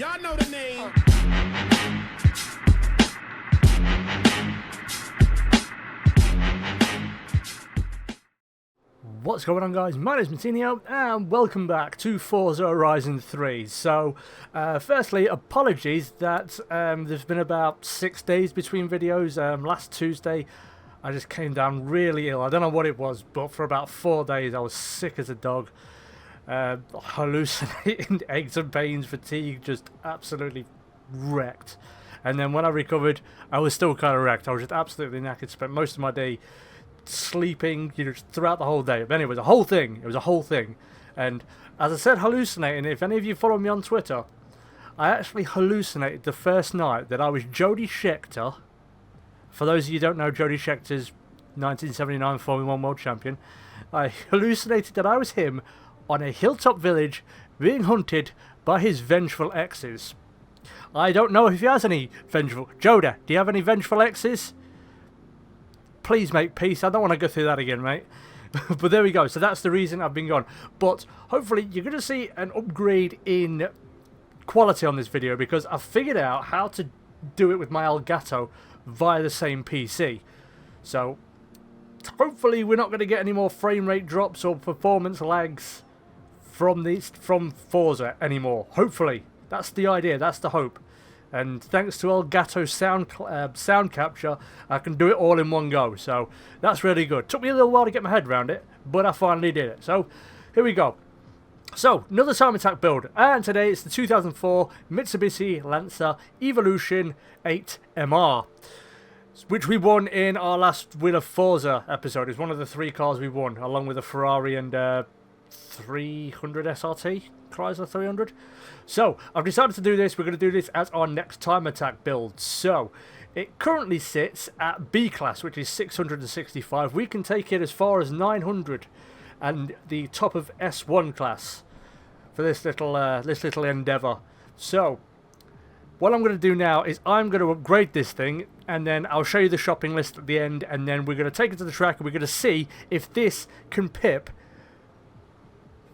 Y'all know the name. What's going on, guys? My name is Martinio and welcome back to Forza Horizon 3. So, firstly, apologies that there's been about 6 days between videos. Last Tuesday I just came down really ill. I don't know what it was, but for about 4 days I was sick as a dog. Hallucinating, aches and pains, fatigue, just absolutely wrecked. And then when I recovered, I was still kind of wrecked. I was just absolutely knackered. Spent most of my day sleeping, throughout the whole day. But anyway, it was a whole thing. It was a whole thing. And as I said, hallucinating. If any of you follow me on Twitter, I actually hallucinated the first night that I was Jody Scheckter. For those of you who don't know, Jody Schecter's 1979 Formula 1 World Champion. I hallucinated that I was him on a hilltop village being hunted by his vengeful exes. I don't know if he has any vengeful... Joda, do you have any vengeful exes? Please make peace. I don't want to go through that again, mate. But there we go. So that's the reason I've been gone. But hopefully you're going to see an upgrade in quality on this video, because I've figured out how to do it with my Elgato via the same PC. So hopefully we're not going to get any more frame rate drops or performance lags from Forza anymore. Hopefully. That's the idea. That's the hope. And thanks to Elgato sound capture, I can do it all in one go. So that's really good. Took me a little while to get my head around it, but I finally did it. So here we go. So another time attack build, and today it's the 2004 Mitsubishi Lancer Evolution 8 MR, which we won in our last Wheel of Forza episode. It's one of the 3 cars we won, along with a Ferrari and 300 SRT, Chrysler 300. So I've decided to do this. We're going to do this as our next time attack build. So it currently sits at B class, which is 665. We can take it as far as 900 and the top of S1 class for this little endeavor. So what I'm going to do now is I'm going to upgrade this thing, and then I'll show you the shopping list at the end, and then we're going to take it to the track and we're going to see if this can pip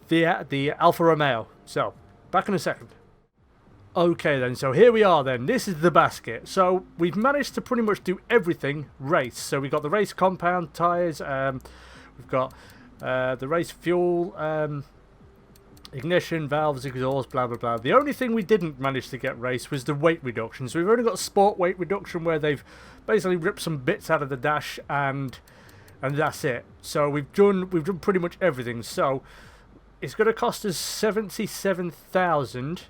the Alfa Romeo. So back in a second. Okay then, so here we are then. This is the basket. So we've managed to pretty much do everything race. So we've got the race compound tyres, we've got the race fuel, ignition, valves, exhaust, blah blah blah. The only thing we didn't manage to get race was the weight reduction. So we've only got sport weight reduction, where they've basically ripped some bits out of the dash, and that's it. So we've done pretty much everything. So it's going to cost us 77,000,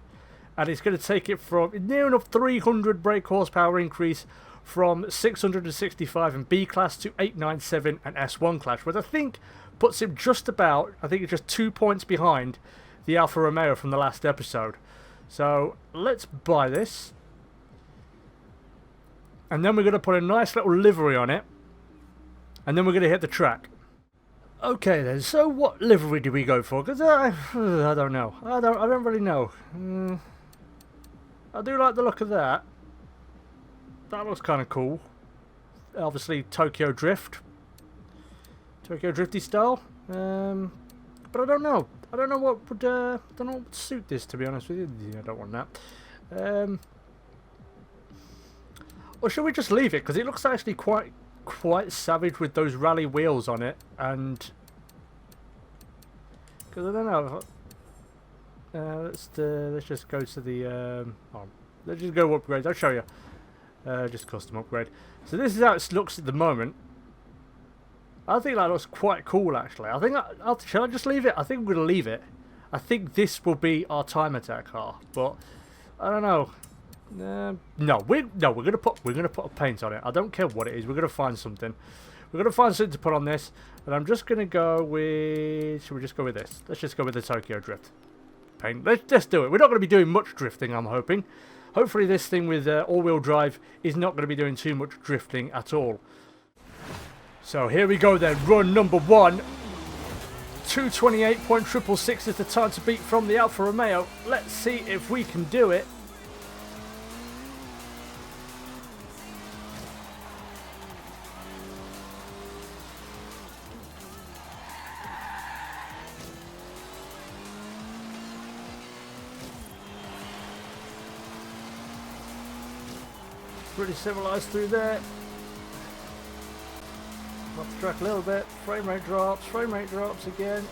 and it's going to take it from near enough 300 brake horsepower increase from 665 in B class to 897 and S1 class, which I think puts it just about, I think it's just 2 points behind the Alfa Romeo from the last episode. So let's buy this, and then we're going to put a nice little livery on it, and then we're going to hit the track. Okay then, so what livery do we go for? Because I don't know. I don't really know. I do like the look of that. That looks kind of cool. Obviously Tokyo Drift. Tokyo Drifty style. But I don't know. I don't know what would suit this, to be honest with you. I don't want that. Or should we just leave it? Because it looks actually quite savage with those rally wheels on it, and because I don't know. Let's just go to the let's just go upgrades. I'll show you. Just custom upgrade. So this is how it looks at the moment. I think that looks quite cool, actually. I think shall I just leave it? I think we're gonna leave it. I think this will be our time attack car, but I don't know. No, we're gonna put a paint on it. I don't care what it is. We're gonna find something. We're gonna find something to put on this, and I'm just gonna go with. Should we just go with this? Let's just go with the Tokyo Drift paint. Let's do it. We're not gonna be doing much drifting, I'm hoping. Hopefully, this thing with all-wheel drive is not gonna be doing too much drifting at all. So here we go then. Run number 1. 2:28.666 is the time to beat from the Alfa Romeo. Let's see if we can do it. Pretty civilized through there. Off the track a little bit. Frame rate drops again.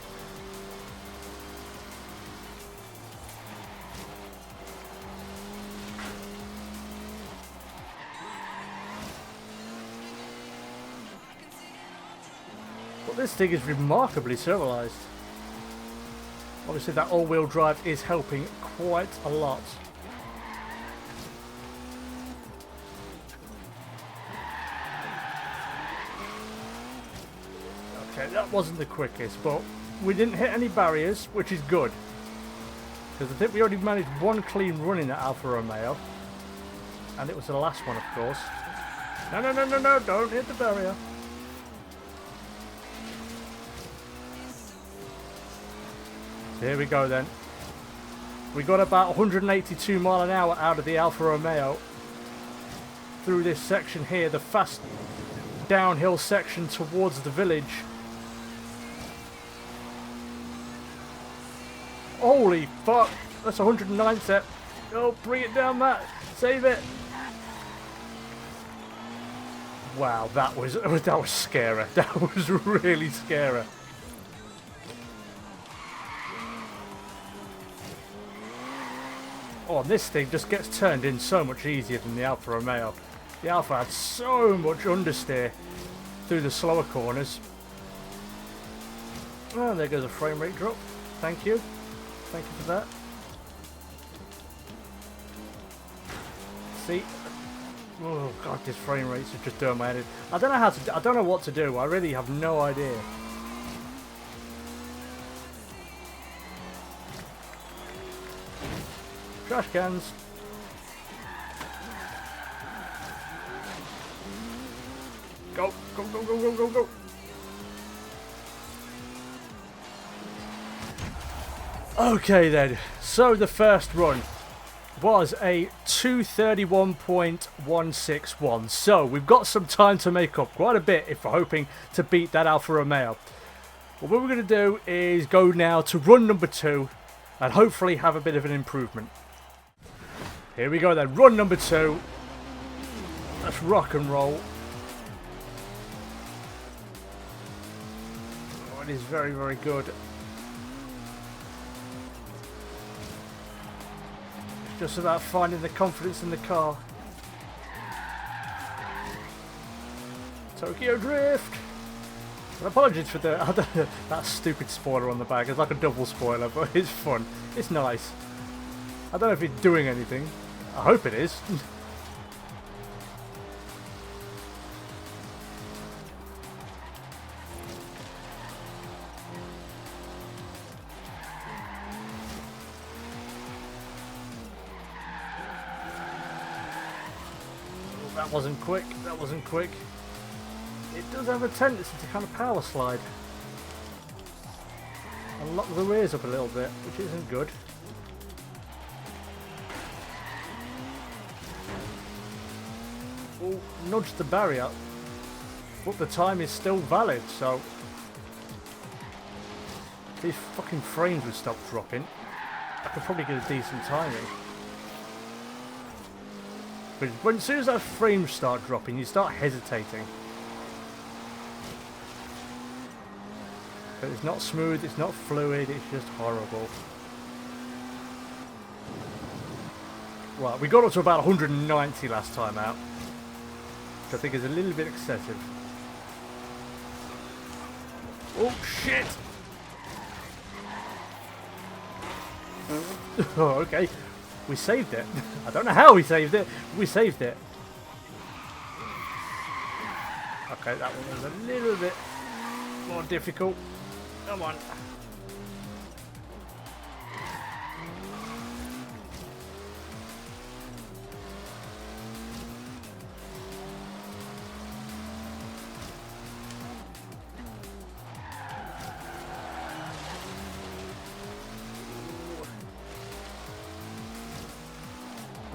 But this thing is remarkably civilized. Obviously that all-wheel drive is helping quite a lot. Okay, that wasn't the quickest, but we didn't hit any barriers, which is good. Because I think we already managed one clean run in that Alfa Romeo. And it was the last one, of course. No, no, no, no, no, don't hit the barrier. So here we go then. We got about 182 mile an hour out of the Alfa Romeo. Through this section here, the fast downhill section towards the village. Holy fuck, that's 109 set. Oh, bring it down, Matt. Save it. Wow, that was scary. That was really scary. Oh, and this thing just gets turned in so much easier than the Alfa Romeo. The Alfa had so much understeer through the slower corners. Oh, there goes a frame rate drop. Thank you. Thank you for that. See? Oh god, this frame rates are just doing my head in. I don't know how to. I don't know what to do. I really have no idea. Trash cans. Go, go, go, go, go, go, go. Okay then, so the first run was a 231.161. So we've got some time to make up, quite a bit if we're hoping to beat that Alfa Romeo. What we're going to do is go now to run number 2 and hopefully have a bit of an improvement. Here we go then, run number 2. Let's rock and roll. Oh, it is very, very good. It's just about finding the confidence in the car. Tokyo Drift. And apologies for that stupid spoiler on the back. It's like a double spoiler, but it's fun. It's nice. I don't know if it's doing anything. I hope it is. That wasn't quick. That wasn't quick. It does have a tendency to kind of power slide and lock the rears up a little bit, which isn't good. Oh, nudged the barrier, but the time is still valid, so if these fucking frames would stop dropping, I could probably get a decent timing. But as soon as those frames start dropping, you start hesitating. But it's not smooth, it's not fluid, it's just horrible. Right, we got up to about 190 last time out, which I think is a little bit excessive. Oh shit! Oh, okay. We saved it. I don't know how we saved it. We saved it. Okay, that one was a little bit more difficult. Come on.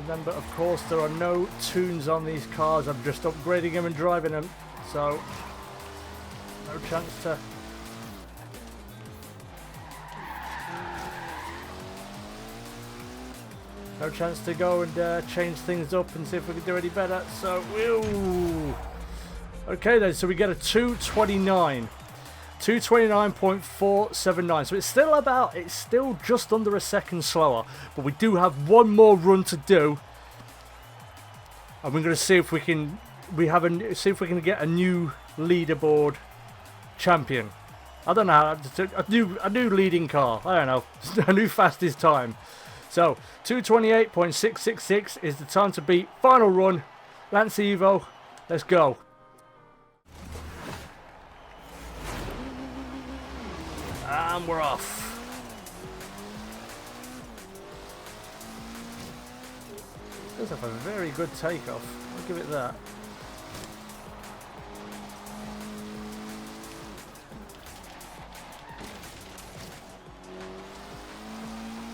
Remember, of course, there are no tunes on these cars. I'm just upgrading them and driving them, so no chance to... No chance to go and change things up and see if we can do any better. So, ooh. Okay then, so we get a 229. 229.479. So it's still just under a second slower. But we do have one more run to do. And we're going to see if we can see if we can get a new leaderboard champion. I don't know, a new leading car. I don't know, a new fastest time. So 228.666 is the time to beat. Final run, Lance Evo. Let's go. And we're off. Does have a very good takeoff. I'll give it that.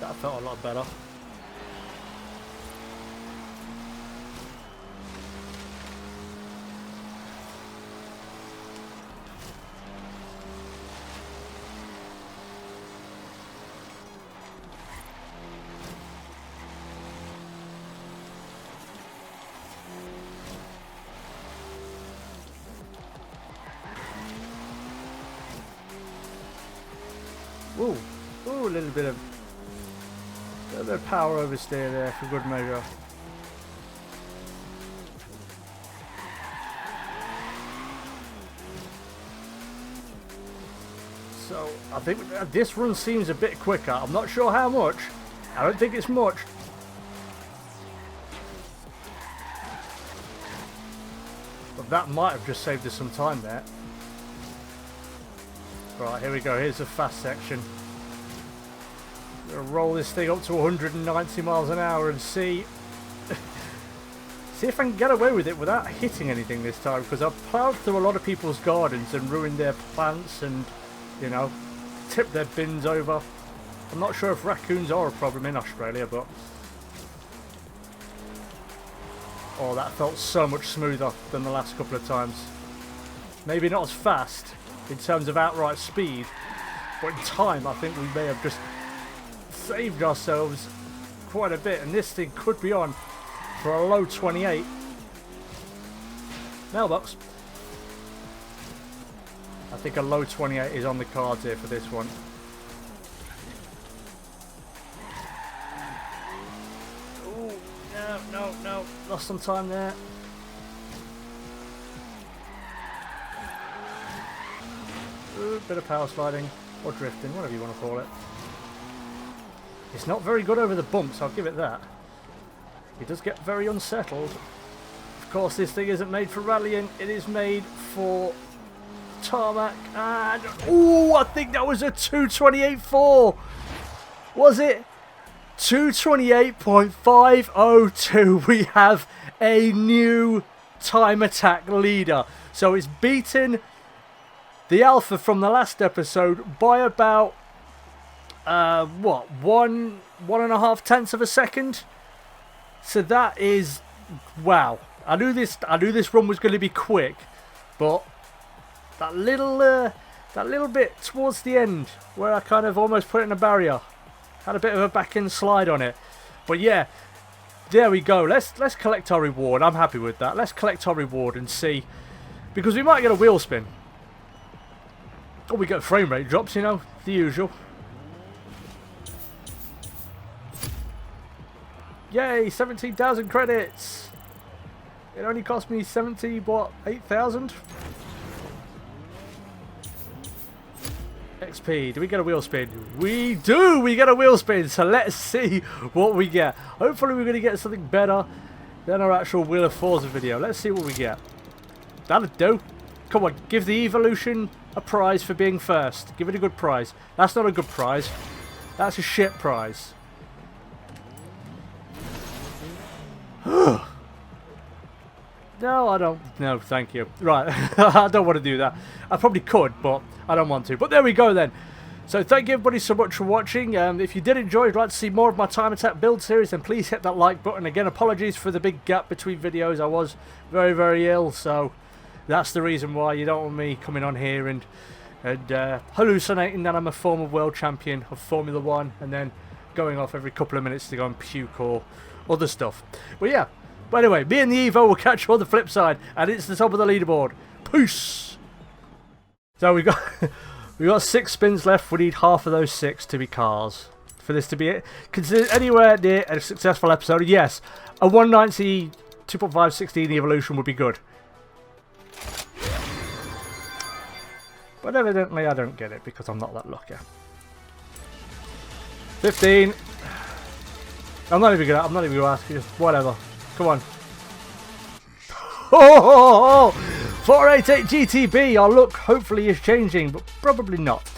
That felt a lot better. Ooh, ooh, a little bit of power oversteer there for good measure. So I think this run seems a bit quicker. I'm not sure how much. I don't think it's much. But that might have just saved us some time there. Right, here we go. Here's the fast section. Gonna roll this thing up to 190 miles an hour and see if I can get away with it without hitting anything this time, because I've ploughed through a lot of people's gardens and ruined their plants and, you know, tipped their bins over. I'm not sure if raccoons are a problem in Australia, but oh, that felt so much smoother than the last couple of times. Maybe not as fast in terms of outright speed, but in time I think we may have just saved ourselves quite a bit, and this thing could be on for a low 28. Mailbox. I think a low 28 is on the cards here for this one. Ooh, no, lost some time there. Ooh, bit of power sliding or drifting, whatever you want to call it. It's not very good over the bumps, I'll give it that. It does get very unsettled. Of course, this thing isn't made for rallying, it is made for tarmac. And ooh, I think that was a 228.4. Was it? 228.502. We have a new time attack leader. So it's beaten the Alpha from the last episode by about what, 1.5 tenths of a second. So that is, wow. I knew this run was going to be quick, but that little bit towards the end where I kind of almost put it in a barrier, had a bit of a back end slide on it. But yeah, there we go. Let's collect our reward. I'm happy with that. Let's collect our reward and see, because we might get a wheel spin. Or we get frame rate drops, you know, the usual. Yay, 17,000 credits. It only cost me 8,000 XP. Do we get a wheel spin? We do. We get a wheel spin. So let's see what we get. Hopefully we're going to get something better than our actual Wheel of Forza video. Let's see what we get. That'll do. Come on, give the Evolution a prize for being first. Give it a good prize. That's not a good prize. That's a shit prize. No, I don't. No, thank you. Right, I don't want to do that. I probably could, but I don't want to. But there we go then. So thank you everybody so much for watching. If you did enjoy, you'd like to see more of my Time Attack build series, then please hit that like button. Again, apologies for the big gap between videos. I was very, very ill, so that's the reason why you don't want me coming on here and hallucinating that I'm a former world champion of Formula 1 and then going off every couple of minutes to go and puke or other stuff. But yeah, but anyway, me and the Evo will catch you on the flip side, and it's the top of the leaderboard. Peace! So we got 6 spins left. We need half of those 6 to be cars for this to be it. Consider anywhere near a successful episode. Yes, a 190 2.5 16 evolution would be good. But evidently I don't get it because I'm not that lucky. 15. I'm not even gonna ask you. Whatever. Come on. Oh, 488 GTB. Our look hopefully is changing, but probably not.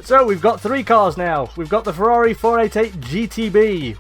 So we've got 3 cars now. We've got the Ferrari 488 GTB.